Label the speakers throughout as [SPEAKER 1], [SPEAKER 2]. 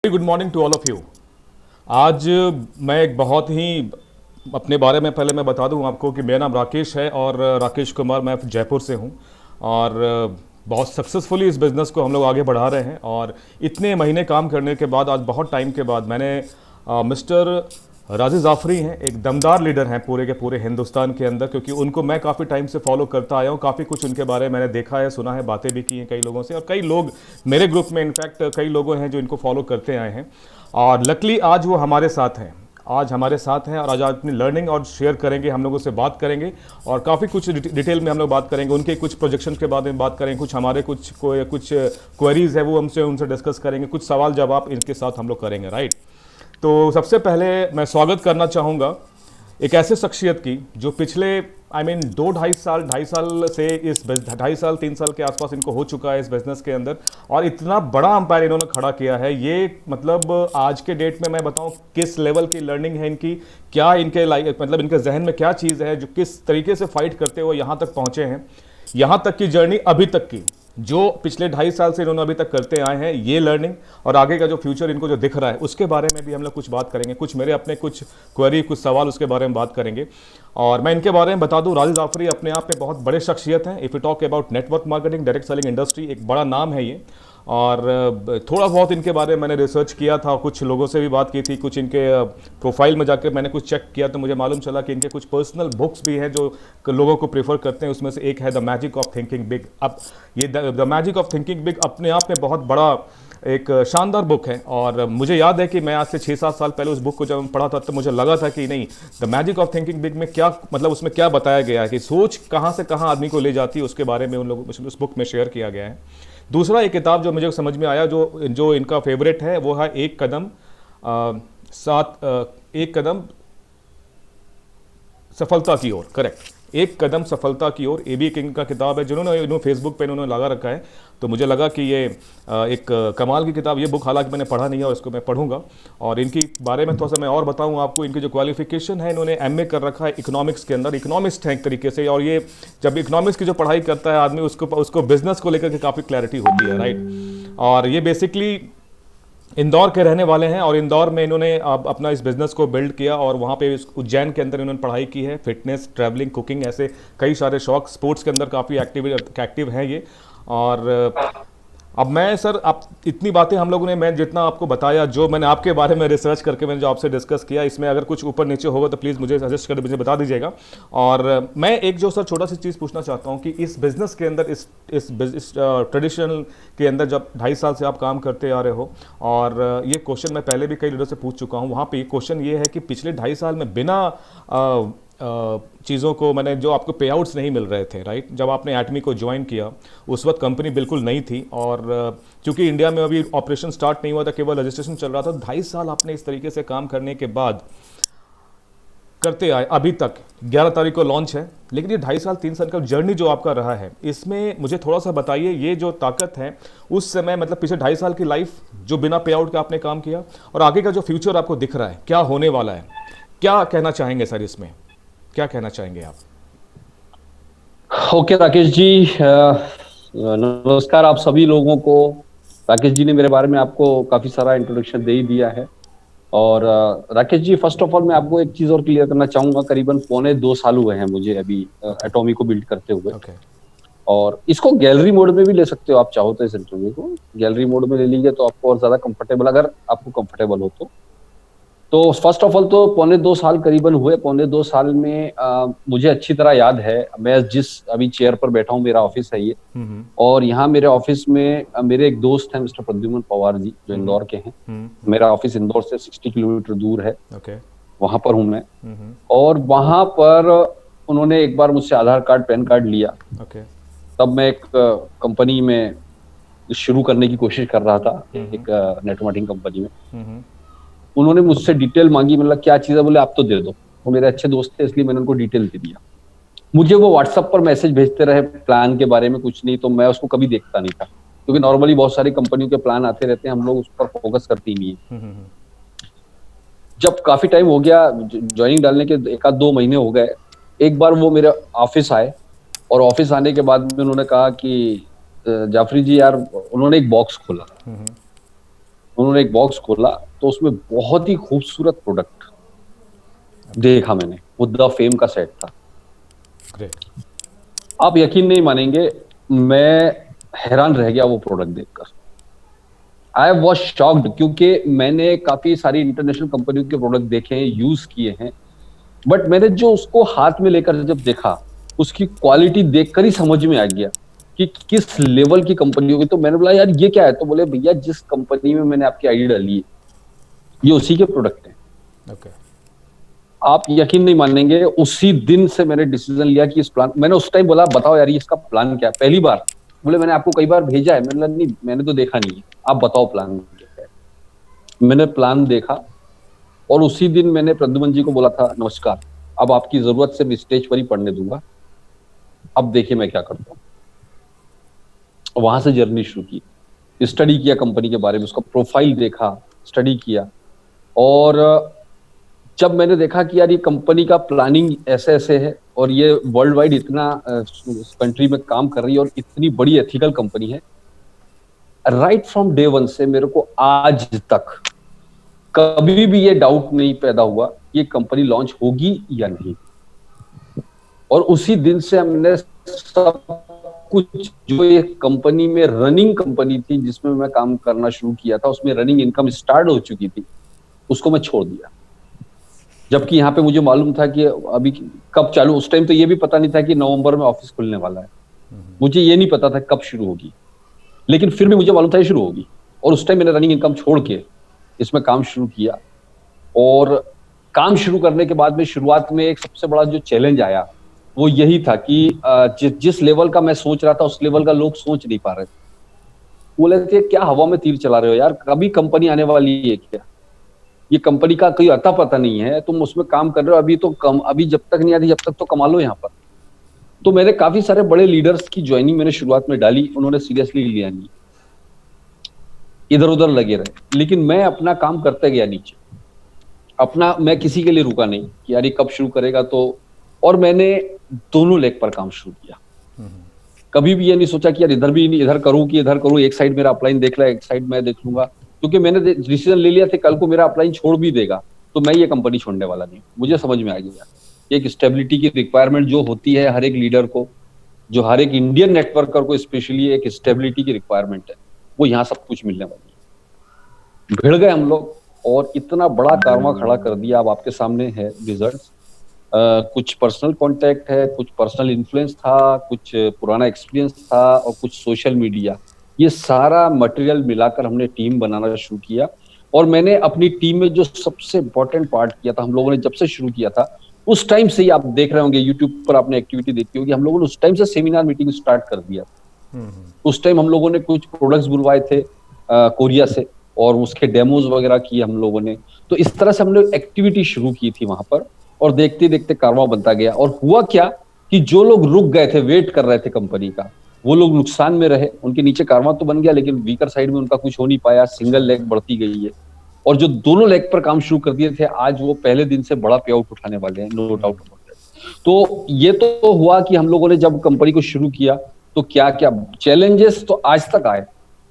[SPEAKER 1] Good morning to all of you. आज मैं एक बहुत ही अपने बारे में पहले मैं बता दूं आपको कि मेरा नाम राकेश है और राकेश कुमार, मैं जयपुर से हूं और बहुत सक्सेसफुली इस बिज़नेस को हम लोग आगे बढ़ा रहे हैं। और इतने महीने काम करने के बाद आज बहुत टाइम के बाद मैंने मिस्टर राज़ी जाफ़री हैं, एक दमदार लीडर हैं पूरे के पूरे हिंदुस्तान के अंदर, क्योंकि उनको मैं काफ़ी टाइम से फॉलो करता आया हूँ। काफ़ी कुछ उनके बारे में मैंने देखा है, सुना है, बातें भी की हैं कई लोगों से, और कई लोग मेरे ग्रुप में इनफैक्ट कई लोग हैं जो इनको फॉलो करते आए हैं। और लकली आज वो हमारे साथ हैं, आज हमारे साथ हैं और आज अपनी लर्निंग और शेयर करेंगे, हम लोगों से बात करेंगे और काफ़ी कुछ डिटेल में हम लोग बात करेंगे। उनके कुछ प्रोजेक्शन के बारे में बात करेंगे, कुछ हमारे कुछ क्वेरीज है वो हमसे उनसे डिस्कस करेंगे, कुछ सवाल जवाब इनके साथ हम लोग करेंगे, राइट। तो सबसे पहले मैं स्वागत करना चाहूँगा एक ऐसे शख्सियत की जो पिछले दो ढाई साल से इस 2.5 3 साल के आसपास इनको हो चुका है इस बिज़नेस के अंदर, और इतना बड़ा अंपायर इन्होंने खड़ा किया है। ये मतलब आज के डेट में मैं बताऊं किस लेवल की लर्निंग है इनकी, क्या इनके मतलब इनके जहन में क्या चीज़ है, जो किस तरीके से फाइट करते हुए यहाँ तक पहुँचे हैं, यहाँ तक की जर्नी अभी तक की जो पिछले 2.5 साल से इन्होंने अभी तक करते आए हैं, ये लर्निंग और आगे का जो फ्यूचर इनको जो दिख रहा है उसके बारे में भी हम लोग कुछ बात करेंगे। कुछ मेरे अपने कुछ क्वेरी, कुछ सवाल उसके बारे में बात करेंगे। और मैं इनके बारे में बता दूं, राज़ी जाफ़री अपने आप में बहुत बड़े शख्सियत हैं। If you talk about network marketing, direct selling industry, एक बड़ा नाम है ये। और थोड़ा बहुत इनके बारे में मैंने रिसर्च किया था, कुछ लोगों से भी बात की थी, कुछ इनके प्रोफाइल में जाकर मैंने कुछ चेक किया तो मुझे मालूम चला कि इनके कुछ पर्सनल बुक्स भी हैं जो लोगों को प्रेफर करते हैं। उसमें से एक है the magic of thinking big. अब ये the magic of thinking big अपने आप में बहुत बड़ा एक शानदार बुक है, और मुझे याद है कि मैं आज से 6-7 साल पहले उस बुक को जब पढ़ा था तो मुझे लगा था कि नहीं, the magic of thinking big में क्या मतलब, उसमें क्या बताया गया है कि सोच कहाँ से कहाँ आदमी को ले जाती है, उसके बारे में उन लोगों उस बुक में शेयर किया गया है। दूसरा एक किताब जो मुझे समझ में आया, जो इनका फेवरेट है, वो है एक कदम सफलता की ओर। करेक्ट, एक कदम सफलता की ओर। ए.बी. किंग का किताब है, जिन्होंने फेसबुक पे इन्होंने लगा रखा है। तो मुझे लगा कि ये एक कमाल की किताब, ये बुक हालांकि मैंने पढ़ा नहीं है और इसको मैं पढ़ूंगा। और इनकी बारे में थोड़ा सा मैं और बताऊं आपको, इनकी जो क्वालिफिकेशन है, इन्होंने एमए कर रखा है इकोनॉमिक्स के अंदर, इकोनॉमिस्ट हैं एक तरीके से। और ये जब इकोनॉमिक्स की जो पढ़ाई करता है आदमी, उसको बिजनेस को लेकर के काफ़ी क्लैरिटी होती है, राइट। और ये बेसिकली इंदौर के रहने वाले हैं और इंदौर में इन्होंने अपना इस बिज़नेस को बिल्ड किया और वहाँ पे उज्जैन के अंदर इन्होंने पढ़ाई की है। फिटनेस, ट्रैवलिंग, कुकिंग, ऐसे कई सारे शौक, स्पोर्ट्स के अंदर काफ़ी एक्टिव हैं ये। और अब मैं सर, आप इतनी बातें हम लोगों ने, मैं जितना आपको बताया, जो मैंने आपके बारे में रिसर्च करके मैंने जो आपसे डिस्कस किया, इसमें अगर कुछ ऊपर नीचे होगा तो प्लीज़ मुझे सजेस्ट कर, मुझे बता दीजिएगा। और मैं एक जो सर छोटा सी चीज़ पूछना चाहता हूँ कि इस बिज़नेस के अंदर, इस ट्रेडिशनल के अंदर जब 2.5 साल से आप काम करते आ रहे हो, और ये क्वेश्चन मैं पहले भी कई लीडर से पूछ चुका हूँ, वहाँ पर क्वेश्चन ये है कि पिछले 2.5 साल में बिना चीज़ों को, मैंने जो आपको पे आउट्स नहीं मिल रहे थे, राइट, जब आपने एटमी को ज्वाइन किया उस वक्त कंपनी बिल्कुल नई थी, और चूंकि इंडिया में अभी ऑपरेशन स्टार्ट नहीं हुआ था, केवल रजिस्ट्रेशन चल रहा था। 2.5 साल आपने इस तरीके से काम करने के बाद करते आए, अभी तक 11 तारीख को लॉन्च है, लेकिन ये 2.5 3 साल का जर्नी जो आपका रहा है, इसमें मुझे थोड़ा सा बताइए, ये जो ताकत है उस समय, मतलब पिछले 2.5 साल की लाइफ जो बिना पे आउट के आपने काम किया, और आगे का जो फ्यूचर आपको दिख रहा है, क्या होने वाला है, क्या कहना चाहेंगे सर, इसमें क्या कहना चाहेंगे आप?
[SPEAKER 2] ओके राकेश जी, नमस्कार आप सभी लोगों को। राकेश जी ने मेरे बारे में आपको काफी सारा इंट्रोडक्शन दे ही दिया है। और Rakesh ji, first of all मैं आपको एक चीज और क्लियर करना चाहूंगा। करीबन 1.25 2 साल हुए हैं मुझे अभी एटॉमी को बिल्ड करते हुए। और इसको गैलरी मोड में भी ले सकते हो आप चाहो तो। इस इंटरव्यू को गैलरी मोड में ले लीजिए तो आपको और ज्यादा कंफर्टेबल, अगर आपको कंफर्टेबल हो तो फर्स्ट ऑफ ऑल तो 1.25 2 साल करीबन हुए। 1.25 2 साल में मुझे अच्छी तरह याद है, मैं जिस अभी चेयर पर बैठा हूँ, मेरा ऑफिस है ये। और यहाँ मेरे ऑफिस में मेरे एक दोस्त हैं, मिस्टर प्रद्युमन पवार जी, जो इंदौर के हैं। मेरा ऑफिस इंदौर से 60 किलोमीटर दूर है, वहां पर हूँ मैं। और वहां पर उन्होंने एक बार मुझसे आधार कार्ड, पैन कार्ड लिया। तब मैं एक कंपनी में शुरू करने की कोशिश कर रहा था, एक नेटवर्किंग कंपनी में। उन्होंने मुझसे डिटेल मांगी, मतलब क्या चीज है, बोले आप तो दे दो। वो मेरे अच्छे दोस्त थे, इसलिए मैंने उनको डिटेल दे दिया। मुझे वो व्हाट्सएप पर मैसेज भेजते रहे प्लान के बारे में, कुछ नहीं, तो मैं उसको कभी देखता नहीं था, क्योंकि नॉर्मली बहुत सारी कंपनियों के प्लान आते रहते हैं, हम लोग उस पर फोकस करते ही नहीं है। जब काफी टाइम हो गया, ज्वाइनिंग डालने के 1-2 महीने हो गए, एक बार वो मेरे ऑफिस आए, और ऑफिस आने के बाद में उन्होंने कहा कि जाफरी जी यार, उन्होंने एक बॉक्स खोला उन्होंने एक बॉक्स खोला तो उसमें बहुत ही खूबसूरत प्रोडक्ट देखा मैंने, वो द फेम का सेट था।
[SPEAKER 1] ग्रेट।
[SPEAKER 2] आप यकीन नहीं मानेंगे, मैं हैरान रह गया वो प्रोडक्ट देखकर। आई वॉज शॉक्ड, क्योंकि मैंने काफी सारी इंटरनेशनल कंपनियों के प्रोडक्ट देखे हैं, यूज किए हैं, बट मैंने जो उसको हाथ में लेकर जब देखा, उसकी क्वालिटी देखकर ही समझ में आ गया कि किस लेवल की कंपनी होगी। तो मैंने बोला यार ये क्या है, तो बोले भैया जिस कंपनी में मैंने आपकी आईडी डाली है ये उसी के प्रोडक्ट है।
[SPEAKER 1] ओके।
[SPEAKER 2] आप यकीन नहीं मानेंगे, उसी दिन से मैंने डिसीजन लिया कि इस प्लान, मैंने उस टाइम बोला बताओ यार ये इसका प्लान क्या है, पहली बार। बोले मैंने आपको कई बार भेजा है, मैंने बोला नहीं मैंने तो देखा नहीं है, आप बताओ प्लान क्या है। मैंने प्लान देखा और उसी दिन मैंने प्रद्युमन जी को बोला था नमस्कार, अब आपकी जरूरत सिर्फ स्टेज पर ही पढ़ने दूंगा, अब देखिए मैं क्या करता हूँ। वहां से जर्नी शुरू की, स्टडी किया कंपनी के बारे में, उसका प्रोफाइल देखा, स्टडी किया। और जब मैंने देखा कि यार ये कंपनी का प्लानिंग ऐसे ऐसे है और ये वर्ल्ड वाइड इतना कंट्री में काम कर रही है और इतनी बड़ी एथिकल कंपनी है, राइट फ्रॉम डे वन से मेरे को आज तक कभी भी ये डाउट नहीं पैदा हुआ ये कंपनी लॉन्च होगी या नहीं। और उसी दिन से हमने सब कुछ, जो ये कंपनी में रनिंग कंपनी थी जिसमें मैं काम करना शुरू किया था, उसमें रनिंग इनकम स्टार्ट हो चुकी थी, उसको मैं छोड़ दिया। जबकि यहाँ पे मुझे मालूम था कि अभी कब चालू, उस टाइम तो ये भी पता नहीं था कि नवंबर में ऑफिस खुलने वाला है, मुझे ये नहीं पता था कब शुरू होगी, लेकिन फिर भी मुझे मालूम था ये शुरू होगी। और उस टाइम मैंने रनिंग इनकम छोड़ के इसमें काम शुरू किया। और काम शुरू करने के बाद में शुरुआत में एक सबसे बड़ा जो चैलेंज आया वो यही था कि जिस लेवल का मैं सोच रहा था उस लेवल का लोग सोच नहीं पा रहे थे। बोले थे क्या हवा में तीर चला रहे हो यार, कभी कंपनी आने वाली है क्या, ये कंपनी का कोई अता पता नहीं है, तुम उसमें काम कर रहे हो, अभी तो कम, अभी जब तक नहीं आती जब तक तो कमा लो यहाँ पर। तो मैंने काफी सारे बड़े लीडर्स की ज्वाइनिंग मैंने शुरुआत में डाली, उन्होंने सीरियसली लिया नहीं, इधर उधर लगे रहे, लेकिन मैं अपना काम करते गया नीचे अपना, मैं किसी के लिए रुका नहीं कि यार ये कब शुरू करेगा। तो और मैंने दोनों लेग पर काम शुरू किया, कभी भी ये नहीं सोचा कि यार इधर भी नहीं, इधर करूं कि इधर करूं, एक साइड मेरा अपलाइन देख रहा है एक साइड मैं देख लूंगा, क्योंकि मैंने डिसीजन ले लिया था कल को मेरा अपलाइन छोड़ भी देगा तो मैं ये कंपनी छोड़ने वाला नहीं। मुझे समझ में आ गया एक स्टेबिलिटी की रिक्वायरमेंट जो होती है हर एक लीडर को, जो हर एक इंडियन नेटवर्कर को स्पेशली एक स्टेबिलिटी की रिक्वायरमेंट है, वो यहाँ सब कुछ मिलने वाली है। भिड़ गए हम लोग और इतना बड़ा कारवां खड़ा कर दिया, अब आपके सामने है रिजल्ट। कुछ पर्सनल कांटेक्ट है, कुछ पर्सनल इन्फ्लुएंस था, कुछ पुराना एक्सपीरियंस था और कुछ सोशल मीडिया, ये सारा मटेरियल मिलाकर हमने टीम बनाना शुरू किया। और मैंने अपनी टीम में जो सबसे इंपॉर्टेंट पार्ट किया था, हम लोगों ने जब से शुरू किया था उस टाइम से ही, आप देख रहे होंगे यूट्यूब पर आपने एक्टिविटी देखी होगी, हम लोगों ने उस टाइम से सेमिनार मीटिंग स्टार्ट कर दिया। उस टाइम हम लोगों ने कुछ प्रोडक्ट्स बुलवाए थे कोरिया से और उसके डेमोज वगैरह किए हम लोगों ने। तो इस तरह से हमने एक्टिविटी शुरू की थी वहां पर और देखते देखते कारवां बनता गया। और हुआ क्या कि जो लोग रुक गए थे, वेट कर रहे थे कंपनी का, वो लोग नुकसान में रहे, उनके नीचे कारवां तो बन गया लेकिन वीकर साइड में उनका कुछ हो नहीं पाया, सिंगल लेग बढ़ती गई है। और जो दोनों लेग पर काम शुरू कर दिए थे आज वो पहले दिन से बड़ा पे आउट उठाने वाले हैं, नो डाउट अबाउट दैट। तो ये तो हुआ कि हम लोगों ने जब कंपनी को शुरू किया तो क्या क्या चैलेंजेस तो आज तक आए।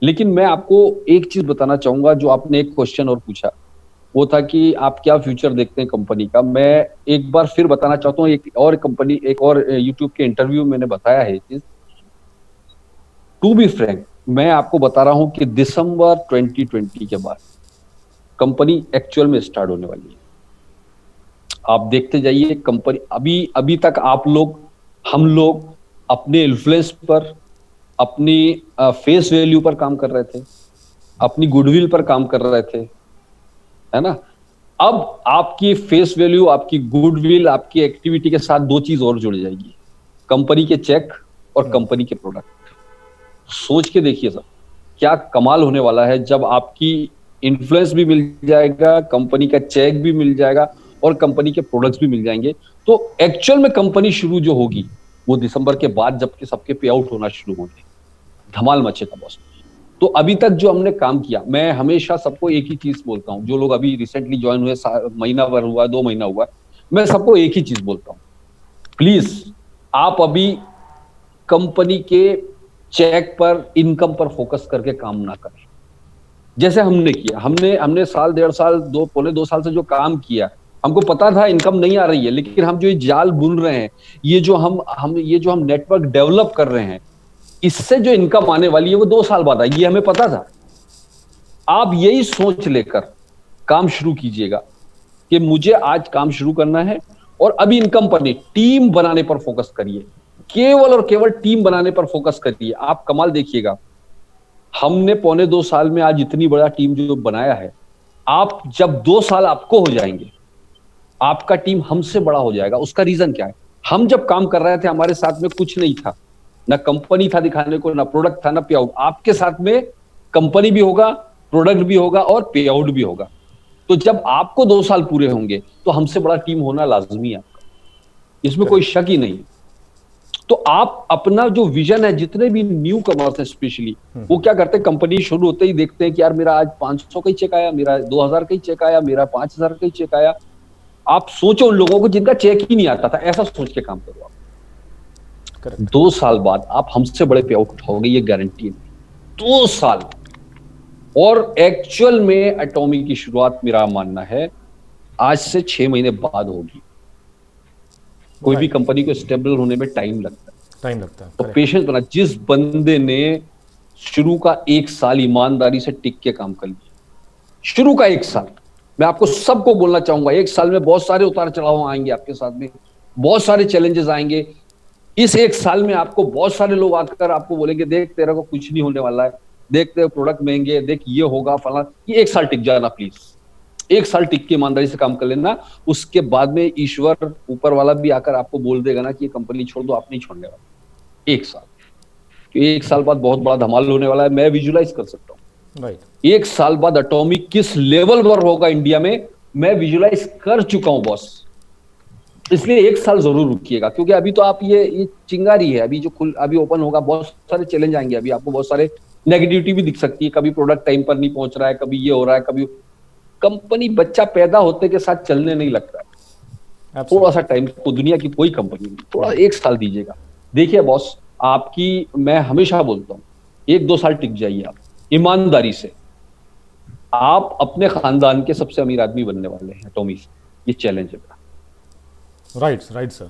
[SPEAKER 2] लेकिन मैं आपको एक चीज बताना चाहूंगा, जो आपने एक क्वेश्चन और पूछा वो था कि आप क्या फ्यूचर देखते हैं कंपनी का। मैं एक बार फिर बताना चाहता हूँ, एक और कंपनी, एक और यूट्यूब के इंटरव्यू में मैंने बताया है ये चीज। टू बी फ्रैंक, मैं आपको बता रहा हूं कि दिसंबर 2020 के बाद कंपनी एक्चुअल में स्टार्ट होने वाली है। आप देखते जाइए कंपनी, अभी अभी तक आप लोग, हम लोग अपने इन्फ्लुएंस पर, अपनी फेस वैल्यू पर काम कर रहे थे, अपनी गुडविल पर काम कर रहे थे, है ना। अब आपकी फेस वैल्यू, आपकी गुडविल, आपकी एक्टिविटी के साथ दो चीज और जुड़ जाएगी, कंपनी के चेक और कंपनी के प्रोडक्ट। सोच के देखिए सर, क्या कमाल होने वाला है जब आपकी इन्फ्लुएंस भी मिल जाएगा, कंपनी का चेक भी मिल जाएगा और कंपनी के प्रोडक्ट्स भी मिल जाएंगे। तो एक्चुअल में कंपनी शुरू जो होगी वो दिसंबर के बाद, जबकि सबके पे आउट होना शुरू होंगे, धमाल मचेगा बॉस। तो अभी तक जो हमने काम किया, मैं हमेशा सबको एक ही चीज बोलता हूं, जो लोग अभी रिसेंटली ज्वाइन हुए, महीना भर हुआ, 2 महीना हुआ, मैं सबको एक ही चीज बोलता हूं, प्लीज आप अभी कंपनी के चेक पर, इनकम पर फोकस करके काम ना करें। जैसे हमने किया, हमने हमने साल 1.5 साल, 2 पौने 2 साल से जो काम किया, हमको पता था इनकम नहीं आ रही है, लेकिन हम जो ये जाल बुन रहे हैं, ये जो हम नेटवर्क डेवलप कर रहे हैं, इससे जो इनकम आने वाली है वो 2 साल बाद आएगी, ये हमें पता था। आप यही सोच लेकर काम शुरू कीजिएगा कि मुझे आज काम शुरू करना है, और अभी इनकम पर नहीं, टीम बनाने पर फोकस करिए, केवल और केवल टीम बनाने पर फोकस करिए। आप कमाल देखिएगा, हमने पौने 2 साल में आज इतनी बड़ा टीम जो बनाया है, आप जब 2 साल आपको हो जाएंगे, आपका टीम हमसे बड़ा हो जाएगा। उसका रीजन क्या है? हम जब काम कर रहे थे, हमारे साथ में कुछ नहीं था, ना कंपनी था दिखाने को, ना प्रोडक्ट था, ना पे आउट। आपके साथ में कंपनी भी होगा, प्रोडक्ट भी होगा और पे आउट भी होगा। तो जब आपको 2 साल पूरे होंगे, तो हमसे बड़ा टीम होना लाजमी है आपका, इसमें कोई शक ही नहीं। तो आप अपना जो विजन है, जितने भी न्यू कमर्स है स्पेशली, वो क्या करते हैं, कंपनी शुरू होते ही देखते हैं कि यार मेरा आज 500 का ही चेक आया, मेरा 2000 का ही चेक आया, मेरा 5000 का ही चेक आया। आप सोचो उन लोगों को जिनका चेक ही नहीं आता था, ऐसा सोच के काम करो आप।
[SPEAKER 1] करेक्ट।
[SPEAKER 2] 2 साल बाद आप हमसे बड़े पे आउट उठाओगे, ये गारंटी है। 2 साल। और एक्चुअल में एटॉमिक की शुरुआत, मेरा मानना है, आज से 6 महीने बाद होगी। कोई भी कंपनी को स्टेबल होने में टाइम लगता है,
[SPEAKER 1] टाइम लगता है।
[SPEAKER 2] तो
[SPEAKER 1] करेक्ट।
[SPEAKER 2] पेशेंस बना। जिस बंदे ने शुरू का 1 साल ईमानदारी से टिक के काम कर लिया, शुरू का 1 साल, मैं आपको सबको बोलना चाहूंगा, 1 साल में बहुत सारे उतार चढ़ाव आएंगे आपके साथ में, बहुत सारे चैलेंजेस आएंगे। इस 1 साल में आपको बहुत सारे लोग आकर आपको बोलेंगे, देख तेरे को कुछ नहीं होने वाला है, देख तेरे प्रोडक्ट महंगे, देख ये होगा फला। ये 1 साल टिक जाना प्लीज, 1 साल टिक के ईमानदारी से काम कर लेना। उसके बाद में ईश्वर ऊपर वाला भी आकर आपको बोल देगा ना कि ये कंपनी छोड़ दो, आप नहीं छोड़ने वाले। 1 साल, तो 1 साल बाद बहुत बड़ा धमाल होने वाला है, मैं विजुलाइज कर सकता हूँ।
[SPEAKER 1] राइट।
[SPEAKER 2] 1 साल बाद एटॉमिक किस लेवल पर होगा इंडिया में, मैं विजुलाइज कर चुका हूं बॉस। इसलिए 1 साल जरूर रुकिएगा, क्योंकि अभी तो आप ये चिंगारी है, अभी जो अभी ओपन होगा, बहुत सारे चैलेंज आएंगे, अभी आपको बहुत सारे नेगेटिविटी भी दिख सकती है। कभी प्रोडक्ट टाइम पर नहीं पहुंच रहा है, कभी ये हो रहा है, कभी कंपनी बच्चा पैदा होते के साथ चलने नहीं लगता है। थोड़ा सा टाइम को, दुनिया की कोई कंपनी नहीं, थोड़ा 1 साल दीजिएगा। देखिए बॉस, आपकी, मैं हमेशा बोलता हूँ, 1-2 साल टिक जाइए आप ईमानदारी से, आप अपने खानदान के सबसे अमीर आदमी बनने वाले हैं एटॉमी से। ये चैलेंज है।
[SPEAKER 1] राइट। Right sir.